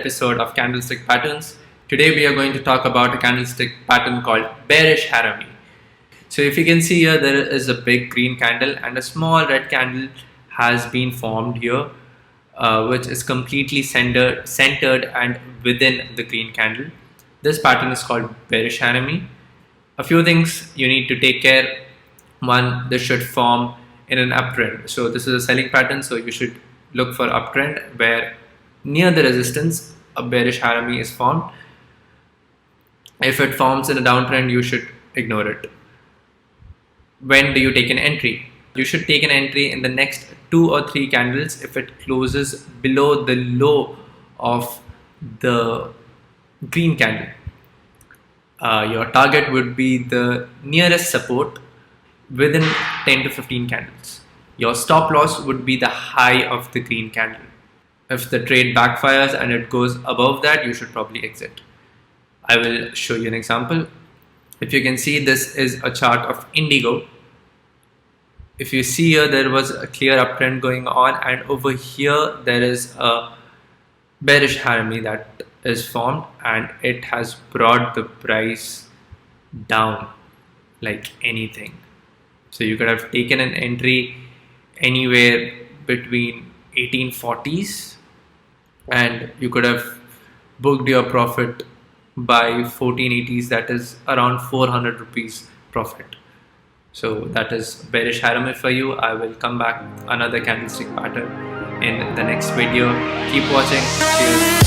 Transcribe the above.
episode of candlestick patterns. Today we are going to talk about a candlestick pattern called Bearish Harami. So if you can see here, there is a big green candle and a small red candle has been formed here, which is completely centered and within the green candle. This pattern is called Bearish Harami. A few things you need to take care. One, this should form in an uptrend. So this is a selling pattern, so you should look for uptrend where near the resistance a bearish harami is formed. If it forms in a downtrend, you should ignore it. When do you take an entry? You should take an entry in the next 2 or 3 candles if it closes below the low of the green candle. Your target would be the nearest support within 10 to 15 candles. Your stop loss would be the high of the green candle. If the trade backfires and it goes above that, you should probably exit. I will show you an example. If you can see, this is a chart of Indigo. If you see here, there was a clear uptrend going on, and over here there is a bearish harami that is formed, and it has brought the price down like anything. So you could have taken an entry anywhere between 1840s and you could have booked your profit by 1480s, that is around 400 rupees profit. So that is bearish harami for you. I will come back another candlestick pattern in the next video. Keep watching. Cheers.